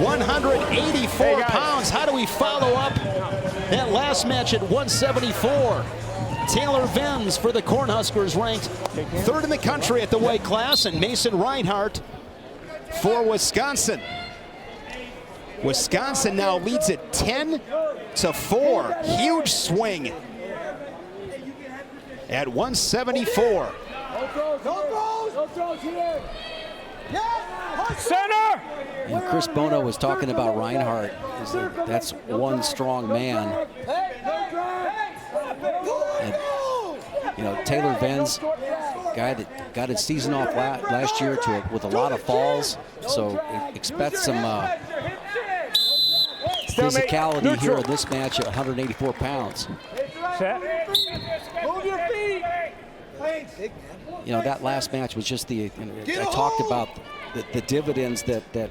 184 pounds. How do we follow up that last match at 174? Taylor Venz for the Cornhuskers, ranked third in the country at the weight class, and Mason Reinhardt for Wisconsin. Wisconsin now leads it 10-4. Huge swing at 174. Center! And Chris Bono was talking about Reinhardt. That's one strong man. And, you know, Taylor Venz, guy that got his season off last year with a lot of falls. So expect some physicality here in this match at 184 pounds. Move your feet. You know, that last match was just I talked about the dividends that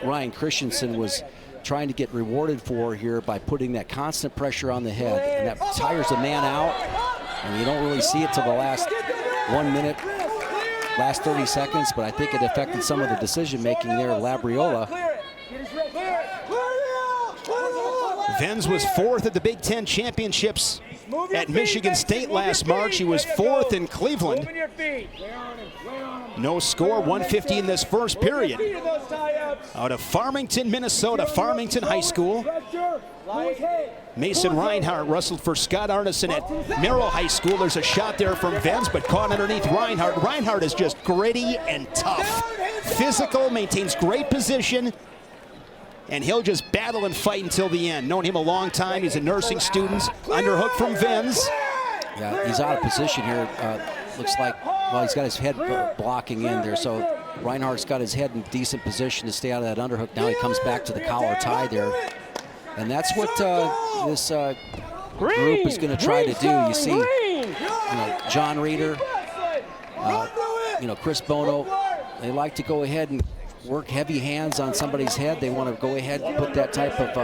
Ryan Christensen was trying to get rewarded for here by putting that constant pressure on the head, and that tires a man out, and you don't really see it till the last 1 minute, last 30 seconds, but I think it affected some of the decision making there of Labriola. Venz was fourth at the Big Ten Championships at Michigan State last March. He was fourth in Cleveland. No score, 150 in this first period. Out of Farmington, Minnesota, Farmington High School. Mason Reinhardt wrestled for Scott Arneson at Merrill High School. There's a shot there from Venz, but caught underneath Reinhardt. Reinhardt is just gritty and tough. Physical, maintains great position, and he'll just battle and fight until the end. Known him a long time. He's a nursing student. Underhook from Venz. Yeah, he's out of position here. Looks like, well, he's got his head blocking in there. So Reinhardt's got his head in decent position to stay out of that underhook. Now he comes back to the collar tie there. And that's what this group is going to try to do. You see, John Reeder, Chris Bono, they like to go ahead and work heavy hands on somebody's head. They want to go ahead and put that type of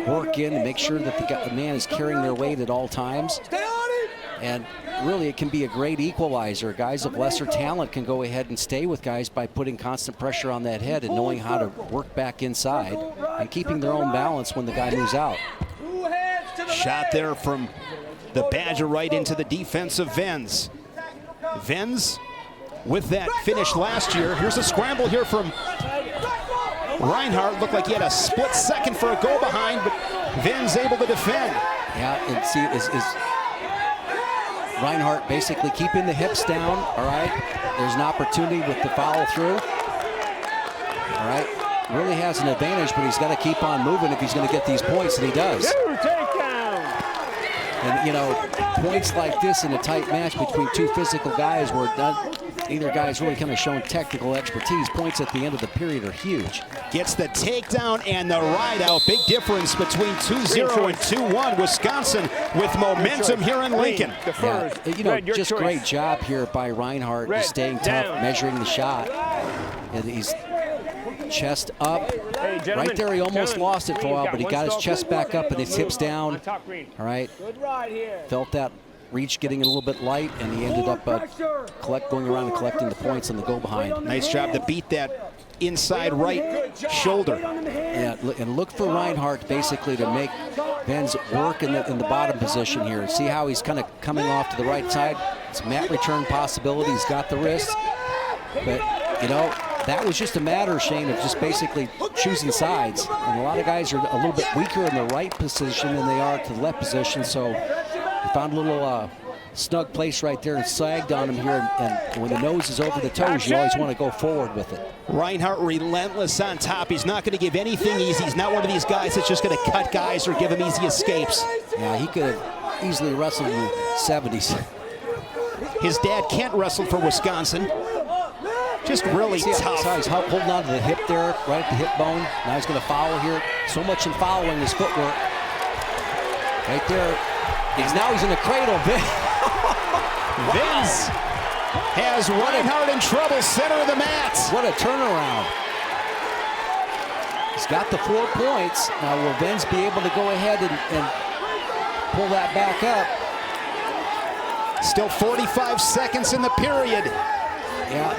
work in and make sure that the man is carrying their weight at all times. And really, it can be a great equalizer. Guys of lesser talent can go ahead and stay with guys by putting constant pressure on that head and knowing how to work back inside and keeping their own balance when the guy moves out. Shot there from the Badger right into the defense of Venz. Venz with that finish last year. Here's a scramble here from Reinhardt. Looked like he had a split second for a go behind, but Venz able to defend. Yeah, and see, is Reinhardt basically keeping the hips down, all right? There's an opportunity with the follow through, all right? Really has an advantage, but he's got to keep on moving if he's going to get these points, and he does. And, points like this in a tight match between two physical guys where neither guy's really kind of shown technical expertise. Points at the end of the period are huge. Gets the takedown and the ride out. Big difference between 2-0 and 2-1. Wisconsin with momentum here in Lincoln. Yeah, just great job here by Reinhardt, just staying tough, measuring the shot. And he's chest up. Right there, he almost lost it for a while, but he got his chest back up and his hips down. All right. Felt that reach getting a little bit light, and he ended up going around and collecting the points on the go behind. Nice job to beat that inside right shoulder. Yeah, and look for Reinhardt basically to make Venz work in the bottom position here. See how he's kind of coming off to the right side. It's mat return possibility. He's got the wrist, but that was just a matter, Shane, of just basically choosing sides. And a lot of guys are a little bit weaker in the right position than they are to the left position. So he found a little snug place right there and sagged on him here. And when the nose is over the toes, you always want to go forward with it. Reinhardt relentless on top. He's not going to give anything easy. He's not one of these guys that's just going to cut guys or give them easy escapes. Yeah, he could have easily wrestled in the 70s. His dad Kent wrestled for Wisconsin. Just really tough. So he's holding on to the hip there, right at the hip bone. Now he's going to foul here. So much in following his footwork. Right there. Now he's in the cradle. Venz has Reinhardt in trouble, center of the mat. What a turnaround. He's got the 4 points. Now will Venz be able to go ahead and pull that back up? Still 45 seconds in the period. Yeah.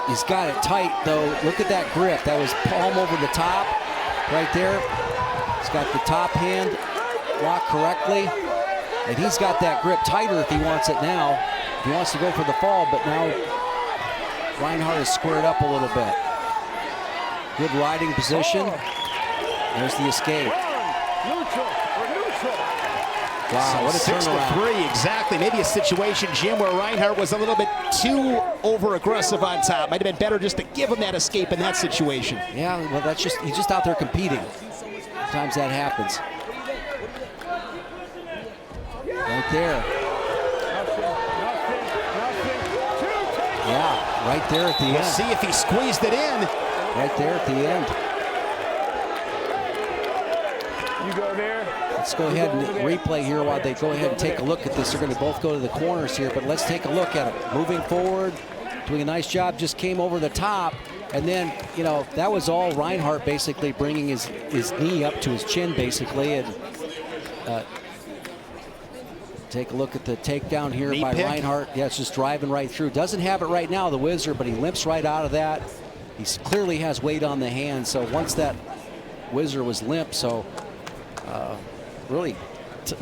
He's got it tight, though. Look at that grip. That was palm over the top right there. He's got the top hand locked correctly. And he's got that grip tighter if he wants it now. He wants to go for the fall, but now Reinhardt is squared up a little bit. Good riding position. There's the escape. Wow, what a turnaround. 6-3, exactly. Maybe a situation, Jim, where Reinhardt was a little bit too over-aggressive on top. Might have been better just to give him that escape in that situation. Yeah, well, that's just, he's just out there competing. Sometimes that happens. Right there. Yeah, right there at the end. We'll see if he squeezed it in. Right there at the end. You go there. Let's go ahead and replay here while they go ahead and take a look at this. They're going to both go to the corners here, but let's take a look at it. Moving forward, doing a nice job, just came over the top. And then, you know, that was all Reinhardt basically bringing his knee up to his chin, basically. And take a look at the takedown here by Reinhardt. Yeah, it's just driving right through. Doesn't have it right now, the Whizzer, but he limps right out of that. He clearly has weight on the hand. So once that Whizzer was limp, so really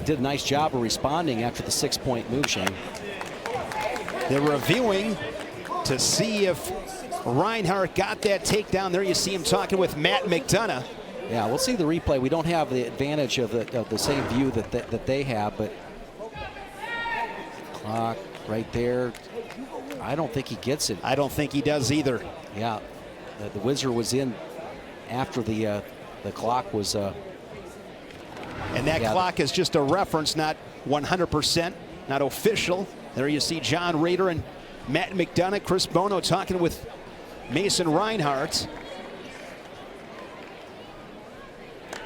did a nice job of responding after the 6-point move, Shane. They're reviewing to see if Reinhardt got that takedown. There you see him talking with Matt McDonough. Yeah, we'll see the replay. We don't have the advantage of the same view that they have, but clock right there. I don't think he gets it. I don't think he does either. Yeah, the Whizzer was in after the clock was. And that clock is just a reference, not 100%, not official. There you see John Rader and Matt McDonough, Chris Bono talking with Mason Reinhardt.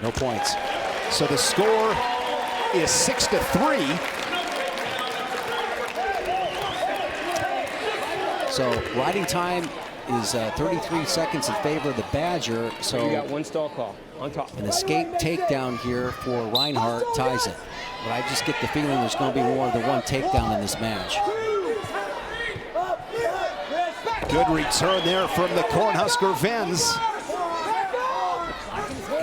No points. So the score is 6-3. So riding time is 33 seconds in favor of the Badger. So you got one stall call on top. An escape takedown here for Reinhardt ties it. But I just get the feeling there's going to be more than one takedown in this match. Good return there from the Cornhusker Venz.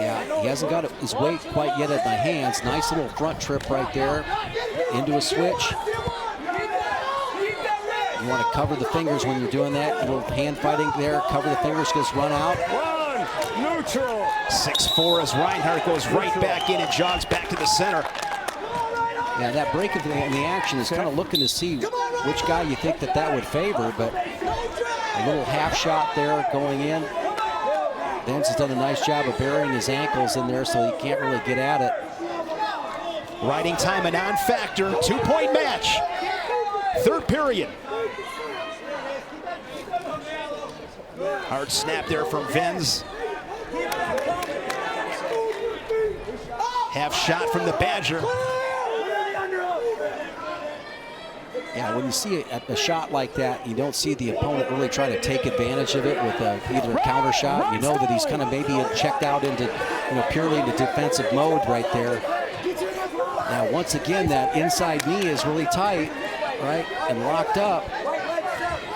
Yeah, he hasn't got his weight quite yet at my hands. Nice little front trip right there into a switch. You want to cover the fingers when you're doing that. A little hand fighting there. Cover the fingers, just run out. One, neutral. 6-4 as Reinhardt goes right back in and jogs back to the center. Yeah, that break in the action is kind of looking to see which guy you think that would favor, but a little half shot there going in. Venz has done a nice job of burying his ankles in there so he can't really get at it. Riding time a non-factor, 2-point match. Third period. Hard snap there from Venz. Half shot from the Badger. Yeah, when you see a shot like that, you don't see the opponent really try to take advantage of it with either a counter shot. You know that he's kind of maybe checked out into, purely into defensive mode right there. Now, once again, that inside knee is really tight, right, and locked up.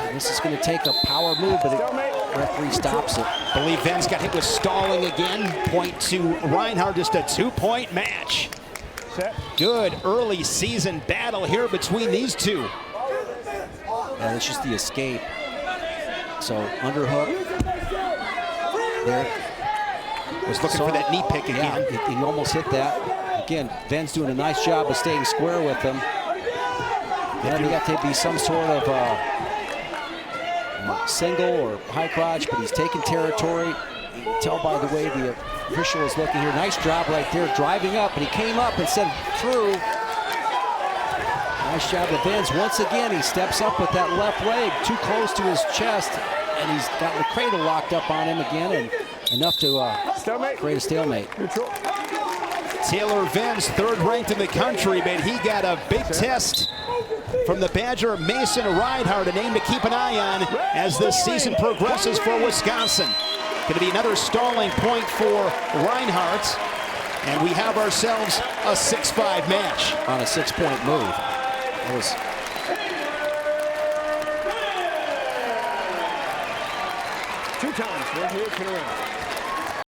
And this is going to take a power move, but the referee stops it. I believe Venz got hit with stalling again. Point to Reinhardt, just a 2-point match. Good early season battle here between these two. Yeah, it's just the escape. So underhook. There. Was looking for that knee pick again. Yeah, he almost hit that. Again, Venz doing a nice job of staying square with him. Then you got to be some sort of single or high crotch, but he's taking territory. You can tell by the way the official is looking here. Nice job right there, driving up, and he came up and sent through. Nice job of Venz. Once again, he steps up with that left leg too close to his chest, and he's got the cradle locked up on him again, and enough to create a stalemate. Taylor Venz, third ranked in the country, but he got a big test from the Badger Mason Reinhardt, a name to keep an eye on as this season progresses for Wisconsin. Going to be another stalling point for Reinhardt, and we have ourselves a 6-5 match. On a 6-point move. That was Work here, turn around.